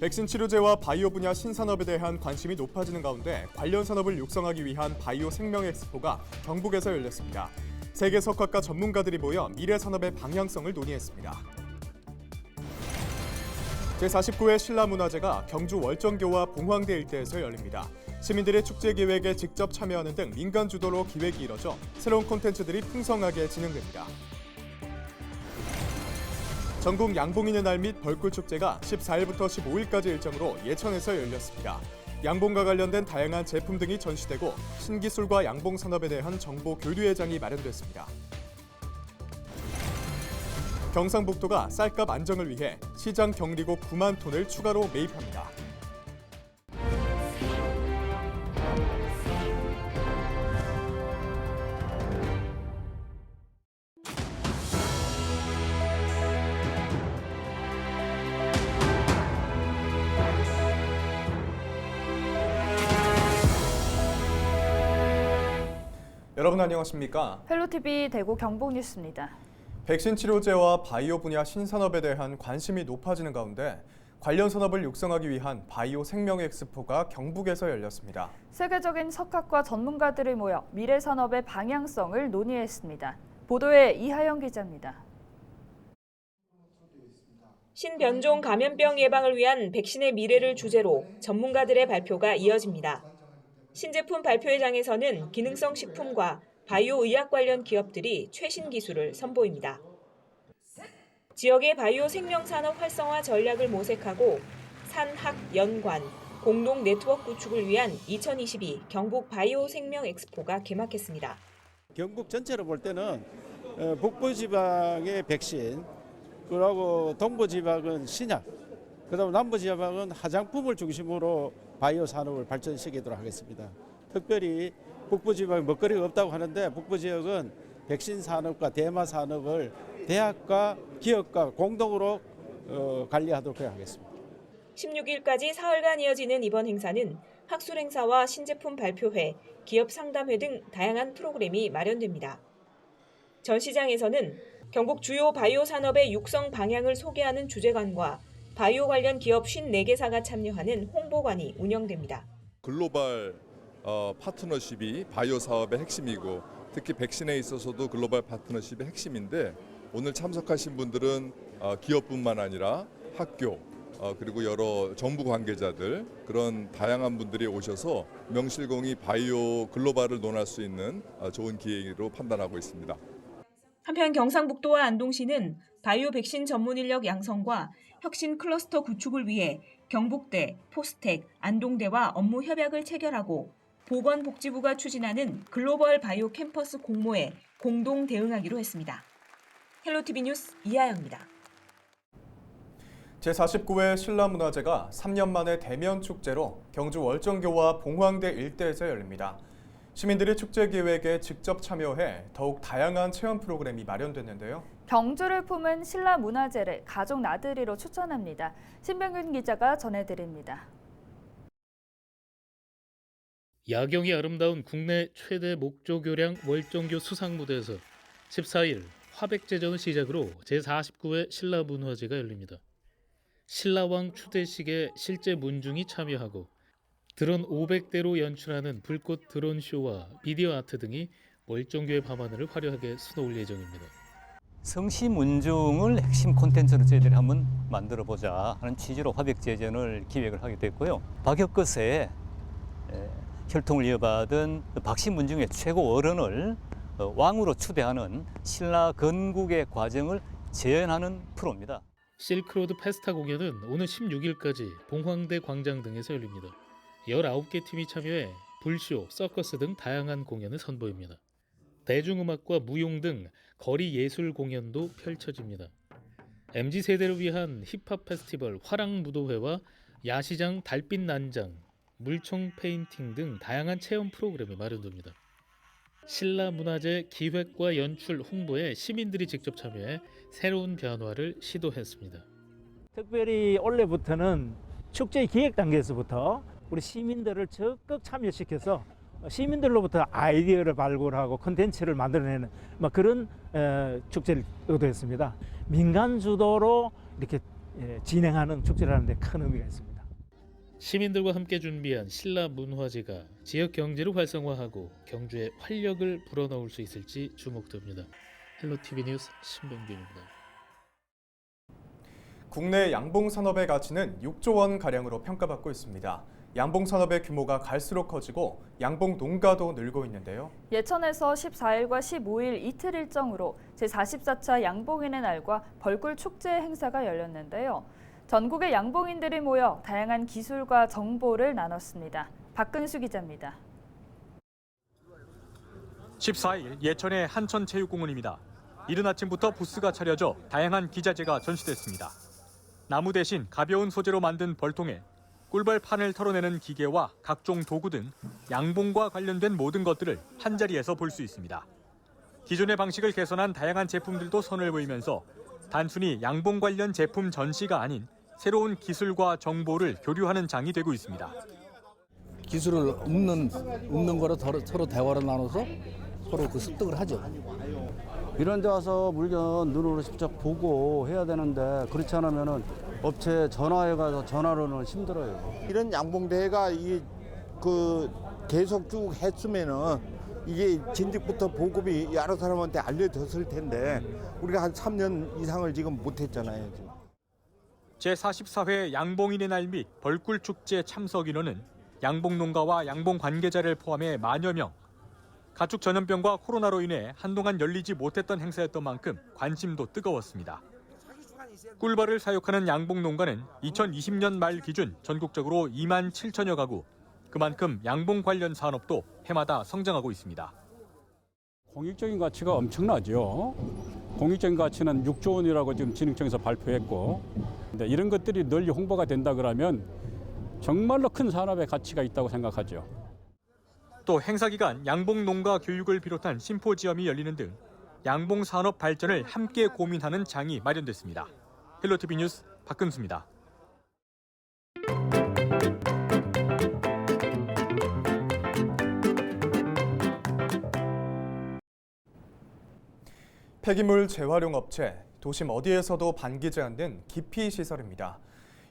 백신 치료제와 바이오 분야 신산업에 대한 관심이 높아지는 가운데 관련 산업을 육성하기 위한 바이오 생명 엑스포가 경북에서 열렸습니다. 세계 석학과 전문가들이 모여 미래 산업의 방향성을 논의했습니다. 제49회 신라문화제가 경주 월정교와 봉황대 일대에서 열립니다. 시민들의 축제 기획에 직접 참여하는 등 민간 주도로 기획이 이뤄져 새로운 콘텐츠들이 풍성하게 진행됩니다. 전국 양봉인의 날 및 벌꿀축제가 14일부터 15일까지 일정으로 예천에서 열렸습니다. 양봉과 관련된 다양한 제품 등이 전시되고 신기술과 양봉 산업에 대한 정보 교류회장이 마련됐습니다. 경상북도가 쌀값 안정을 위해 시장 경리고 9만 톤을 추가로 매입합니다. 여러분 안녕하십니까? 헬로티비 대구 경북 뉴스입니다. 백신 치료제와 바이오 분야 신산업에 대한 관심이 높아지는 가운데 관련 산업을 육성하기 위한 바이오 생명 엑스포가 경북에서 열렸습니다. 세계적인 석학과 전문가들이 모여 미래 산업의 방향성을 논의했습니다. 보도에 이하영 기자입니다. 신변종 감염병 예방을 위한 백신의 미래를 주제로 전문가들의 발표가 이어집니다. 신제품 발표회장에서는 기능성 식품과 바이오 의약 관련 기업들이 최신 기술을 선보입니다. 지역의 바이오 생명 산업 활성화 전략을 모색하고 산학 연관 공동 네트워크 구축을 위한 2022 경북 바이오 생명 엑스포가 개막했습니다. 경북 전체로 볼 때는 북부 지방의 백신, 그리고 동부 지방은 신약, 그다음 남부 지방은 화장품을 중심으로 바이오 산업을 발전시키도록 하겠습니다. 특별히 북부 지방에 먹거리가 없다고 하는데 북부 지역은 백신 산업과 대마 산업을 대학과 기업과 공동으로 관리하도록 하겠습니다. 16일까지 사흘간 이어지는 이번 행사는 학술 행사와 신제품 발표회, 기업 상담회 등 다양한 프로그램이 마련됩니다. 전시장에서는 경북 주요 바이오 산업의 육성 방향을 소개하는 주제관과 바이오 관련 기업 54개사가 참여하는 홍보관이 운영됩니다. 글로벌 파트너십이 바이오 사업의 핵심이고 특히 백신에 있어서도 글로벌 파트너십의 핵심인데 오늘 참석하신 분들은 기업뿐만 아니라 학교 그리고 여러 정부 관계자들 그런 다양한 분들이 오셔서 명실공히 바이오 글로벌을 논할 수 있는 좋은 기회로 판단하고 있습니다. 한편 경상북도와 안동시는 바이오 백신 전문 인력 양성과 혁신 클러스터 구축을 위해 경북대, 포스텍, 안동대와 업무 협약을 체결하고 보건복지부가 추진하는 글로벌 바이오 캠퍼스 공모에 공동 대응하기로 했습니다. 헬로티비 뉴스 이하영입니다. 제49회 신라문화제가 3년 만에 대면 축제로 경주 월정교와 봉황대 일대에서 열립니다. 시민들이 축제 기획에 직접 참여해 더욱 다양한 체험 프로그램이 마련됐는데요. 경주를 품은 신라문화제를 가족 나들이로 추천합니다. 신병균 기자가 전해드립니다. 야경이 아름다운 국내 최대 목조교량 월정교 수상무대에서 14일 화백제전을 시작으로 제49회 신라문화제가 열립니다. 신라왕 추대식에 실제 문중이 참여하고 드론 500대로 연출하는 불꽃 드론 쇼와 미디어 아트 등이 월정교의 밤하늘을 화려하게 수놓을 예정입니다. 성시 문중을 핵심 콘텐츠로 저희들이 한번 만들어보자 하는 취지로 화백제전을 기획을 하게 됐고요. 박역것의 혈통을 이어받은 박씨 문중의 최고 어른을 왕으로 추대하는 신라 건국의 과정을 재현하는 프로입니다. 실크로드 페스타 공연은 오는 16일까지 봉황대 광장 등에서 열립니다. 19개 팀이 참여해 불쇼, 서커스 등 다양한 공연을 선보입니다. 대중음악과 무용 등 거리 예술 공연도 펼쳐집니다. MZ세대를 위한 힙합 페스티벌 화랑무도회와 야시장 달빛 난장, 물총 페인팅 등 다양한 체험 프로그램이 마련됩니다. 신라문화제 기획과 연출 홍보에 시민들이 직접 참여해 새로운 변화를 시도했습니다. 특별히 올해부터는 축제 기획 단계에서부터 우리 시민들을 적극 참여시켜서 시민들로부터 아이디어를 발굴하고 콘텐츠를 만들어내는 그런 축제를 의도했습니다. 민간 주도로 이렇게 진행하는 축제라는 데 큰 의미가 있습니다. 시민들과 함께 준비한 신라 문화제가 지역 경제를 활성화하고 경주에 활력을 불어넣을 수 있을지 주목됩니다. 헬로티비 뉴스 신병균입니다. 국내 양봉 산업의 가치는 6조 원 가량으로 평가받고 있습니다. 양봉 산업의 규모가 갈수록 커지고 양봉 농가도 늘고 있는데요. 예천에서 14일과 15일 이틀 일정으로 제44차 양봉인의 날과 벌꿀 축제 행사가 열렸는데요. 전국의 양봉인들이 모여 다양한 기술과 정보를 나눴습니다. 박근수 기자입니다. 14일 예천의 한천체육공원입니다. 이른 아침부터 부스가 차려져 다양한 기자재가 전시됐습니다. 나무 대신 가벼운 소재로 만든 벌통에 꿀벌판을 털어내는 기계와 각종 도구 등 양봉과 관련된 모든 것들을 한자리에서 볼 수 있습니다. 기존의 방식을 개선한 다양한 제품들도 선을 보이면서 단순히 양봉 관련 제품 전시가 아닌 새로운 기술과 정보를 교류하는 장이 되고 있습니다. 기술을 읊는 거로 서로 대화를 나눠서 서로 그 습득을 하죠. 이런 데 와서 물건 눈으로 직접 보고 해야 되는데 그렇지 않으면 업체 전화해 가서 전화로는 힘들어요. 이런 양봉대회가 계속 쭉 했으면은 이게 진즉부터 보급이 여러 사람한테 알려졌을 텐데 우리가 한 3년 이상을 지금 못했잖아요. 지금. 제44회 양봉인의 날 및 벌꿀축제 참석 인원은 양봉 농가와 양봉 관계자를 포함해 만여 명. 가축 전염병과 코로나로 인해 한동안 열리지 못했던 행사였던 만큼 관심도 뜨거웠습니다. 꿀벌을 사육하는 양봉 농가는 2020년 말 기준 전국적으로 2만 7천여 가구, 그만큼 양봉 관련 산업도 해마다 성장하고 있습니다. 공익적인 가치가 엄청나죠. 공익적인 가치는 6조 원이라고 지금 진흥청에서 발표했고, 근데 이런 것들이 널리 홍보가 된다 그러면 정말로 큰 산업의 가치가 있다고 생각하죠. 또 행사 기간 양봉 농가 교육을 비롯한 심포지엄이 열리는 등 양봉 산업 발전을 함께 고민하는 장이 마련됐습니다. 헬로티비 뉴스 박근수입니다. 폐기물 재활용 업체, 도심 어디에서도 반기지 않는 기피 시설입니다.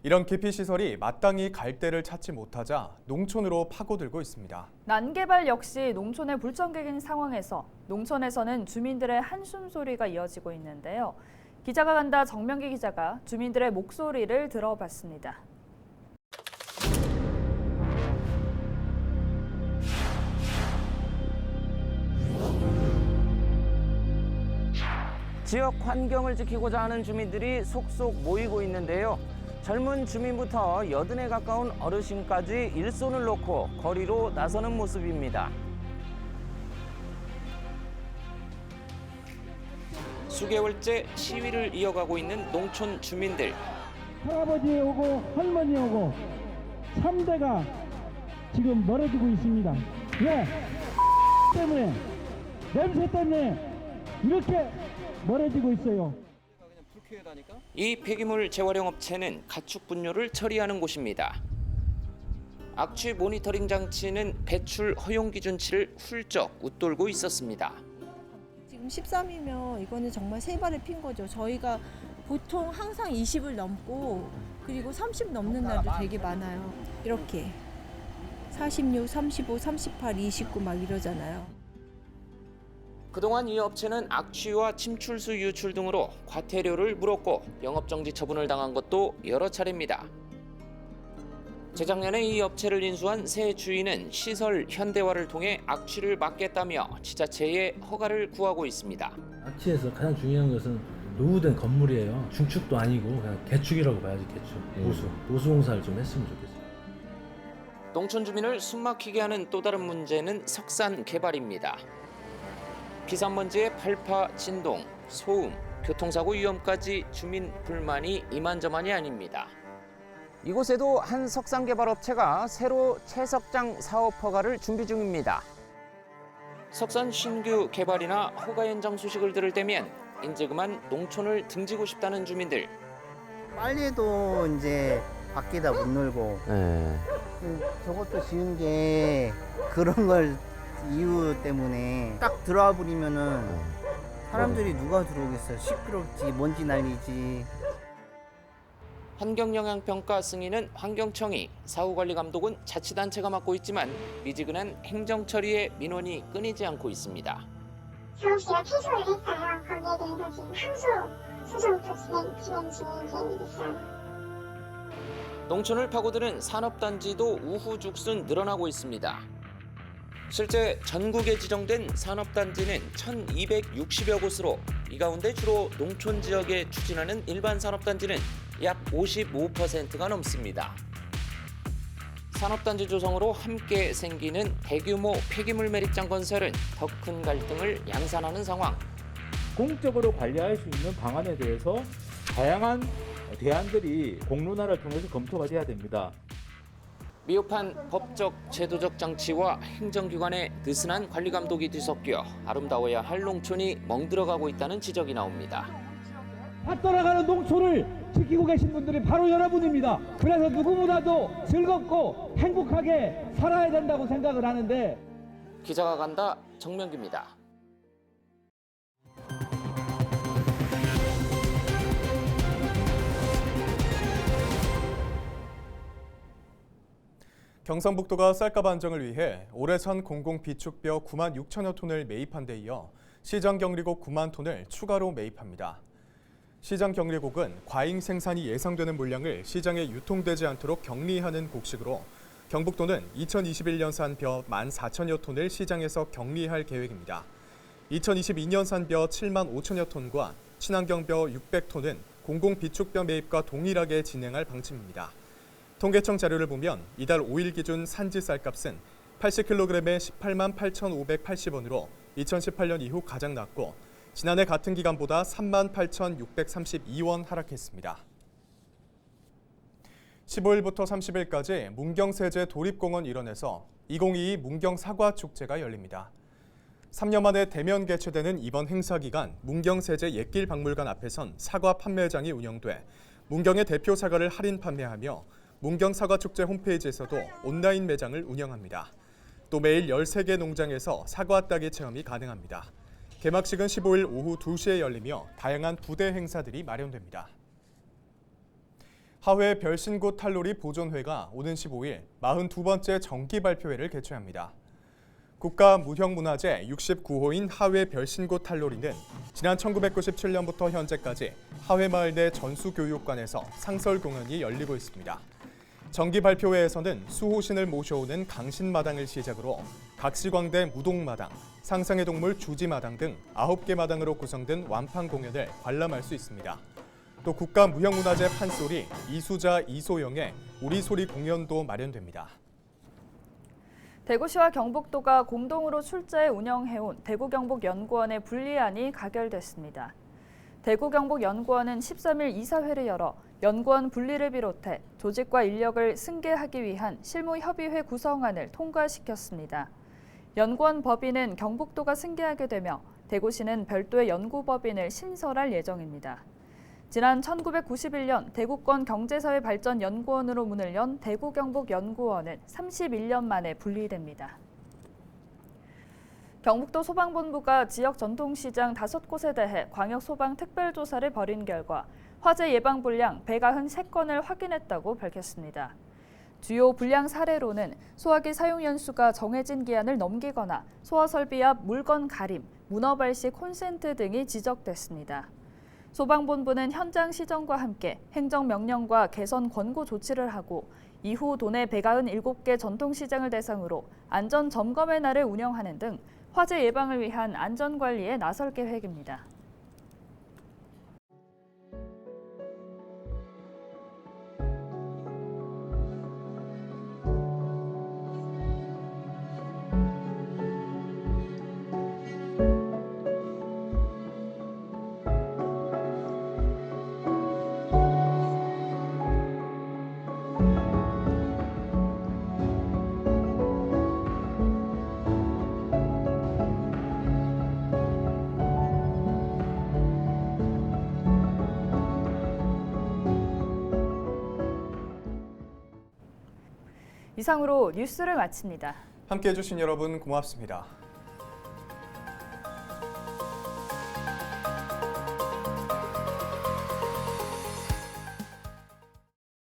이런 기피 시설이 마땅히 갈대를 찾지 못하자 농촌으로 파고들고 있습니다. 난개발 역시 농촌의 불청객인 상황에서 농촌에서는 주민들의 한숨 소리가 이어지고 있는데요. 기자가 간다 정명기 기자가 주민들의 목소리를 들어봤습니다. 지역 환경을 지키고자 하는 주민들이 속속 모이고 있는데요. 젊은 주민부터 80에 가까운 어르신까지 일손을 놓고 거리로 나서는 모습입니다. 수개월째 시위를 이어가고 있는 농촌 주민들. 할아버지 오고 할머니 오고 3대가 지금 멀어지고 있습니다. 왜? 때문에 냄새 때문에 이렇게 멀어지고 있어요. 이 폐기물 재활용 업체는 가축 분뇨를 처리하는 곳입니다. 악취 모니터링 장치는 배출 허용 기준치를 훌쩍 웃돌고 있었습니다. 지금 13이면 이거는 정말 세 발을 핀 거죠. 저희가 보통 항상 20을 넘고 그리고 30 넘는 날도 되게 많아요. 이렇게 46, 35, 38, 29 막 이러잖아요. 그동안 이 업체는 악취와 침출수 유출 등으로 과태료를 물었고 영업정지 처분을 당한 것도 여러 차례입니다. 재작년에 이 업체를 인수한 새 주인은 시설 현대화를 통해 악취를 막겠다며 지자체에 허가를 구하고 있습니다. 악취에서 가장 중요한 것은 노후된 건물이에요. 중축도 아니고 그냥 개축이라고 봐야지, 개축. 보수공사를 좀 했으면 좋겠어요. 농촌 주민을 숨막히게 하는 또 다른 문제는 석산 개발입니다. 비산먼지의 발파, 진동, 소음, 교통사고 위험까지 주민 불만이 이만저만이 아닙니다. 이곳에도 한 석산 개발 업체가 새로 채석장 사업 허가를 준비 중입니다. 석산 신규 개발이나 허가 연장 소식을 들을 때면 이제 그만 농촌을 등지고 싶다는 주민들. 빨리도 이제 밖에다 못 놀고 저것도 지은 게 그런 걸 이유 때문에 딱 들어와 버리면은 사람들이 누가 들어오겠어요. 시끄럽지, 먼지 날리지. 환경영향평가 승인은 환경청이, 사후관리 감독은 자치단체가 맡고 있지만 미지근한 행정처리에 민원이 끊이지 않고 있습니다. 사업시가 퇴소를 했어요. 거기에 대해서 지금 항소 소송도 진행 중입니다. 농촌을 파고드는 산업단지도 우후죽순 늘어나고 있습니다. 실제 전국에 지정된 산업단지는 1,260여 곳으로 이 가운데 주로 농촌 지역에 추진하는 일반 산업단지는 약 55%가 넘습니다. 산업단지 조성으로 함께 생기는 대규모 폐기물 매립장 건설은 더 큰 갈등을 양산하는 상황. 공적으로 관리할 수 있는 방안에 대해서 다양한 대안들이 공론화를 통해서 검토가 돼야 됩니다. 미흡한 법적, 제도적 장치와 행정기관의 느슨한 관리 감독이 뒤섞여 아름다워야 할 농촌이 멍들어가고 있다는 지적이 나옵니다. 다 떠나가는 농촌을 지키고 계신 분들이 바로 여러분입니다. 그래서 누구보다도 즐겁고 행복하게 살아야 된다고 생각을 하는데 기자가 간다, 정명규입니다. 경상북도가 쌀값 안정을 위해 올해산 공공비축뼈 9만 6천여 톤을 매입한 데 이어 시장경리곡 9만 톤을 추가로 매입합니다. 시장경리곡은 과잉 생산이 예상되는 물량을 시장에 유통되지 않도록 격리하는 곡식으로 경북도는 2021년산 벼 1만 4천여 톤을 시장에서 격리할 계획입니다. 2022년산 벼 7만 5천여 톤과 친환경벼 600톤은 공공비축뼈 매입과 동일하게 진행할 방침입니다. 통계청 자료를 보면 이달 5일 기준 산지 쌀값은 80kg에 18만 8,580원으로 2018년 이후 가장 낮고 지난해 같은 기간보다 3만 8,632원 하락했습니다. 15일부터 30일까지 문경세제 도립공원 일원에서 2022 문경 사과축제가 열립니다. 3년 만에 대면 개최되는 이번 행사 기간 문경세제 옛길 박물관 앞에선 사과 판매장이 운영돼 문경의 대표 사과를 할인 판매하며 문경사과축제 홈페이지에서도 온라인 매장을 운영합니다. 또 매일 13개 농장에서 사과 따기 체험이 가능합니다. 개막식은 15일 오후 2시에 열리며 다양한 부대 행사들이 마련됩니다. 하회 별신고 탈놀이 보존회가 오는 15일 42번째 정기 발표회를 개최합니다. 국가무형문화재 69호인 하회 별신고 탈놀이는 지난 1997년부터 현재까지 하회마을 내 전수교육관에서 상설 공연이 열리고 있습니다. 정기 발표회에서는 수호신을 모셔오는 강신마당을 시작으로 각시광대 무동마당, 상상의 동물 주지마당 등 9개 마당으로 구성된 완판 공연을 관람할 수 있습니다. 또 국가무형문화재 판소리, 이수자 이소영의 우리소리 공연도 마련됩니다. 대구시와 경북도가 공동으로 출자해 운영해온 대구경북연구원의 분리안이 가결됐습니다. 대구경북연구원은 13일 이사회를 열어 연구원 분리를 비롯해 조직과 인력을 승계하기 위한 실무협의회 구성안을 통과시켰습니다. 연구원 법인은 경북도가 승계하게 되며 대구시는 별도의 연구법인을 신설할 예정입니다. 지난 1991년 대구권 경제사회발전연구원으로 문을 연 대구경북연구원은 31년 만에 분리됩니다. 경북도 소방본부가 지역 전통시장 5곳에 대해 광역소방특별조사를 벌인 결과 화재 예방 불량 193건을 확인했다고 밝혔습니다. 주요 불량 사례로는 소화기 사용 연수가 정해진 기한을 넘기거나 소화 설비 앞 물건 가림, 문어 발시 콘센트 등이 지적됐습니다. 소방본부는 현장 시정과 함께 행정명령과 개선 권고 조치를 하고 이후 도내 197개 전통시장을 대상으로 안전점검의 날을 운영하는 등 화재 예방을 위한 안전관리에 나설 계획입니다. 이상으로 뉴스를 마칩니다. 함께해 주신 여러분 고맙습니다.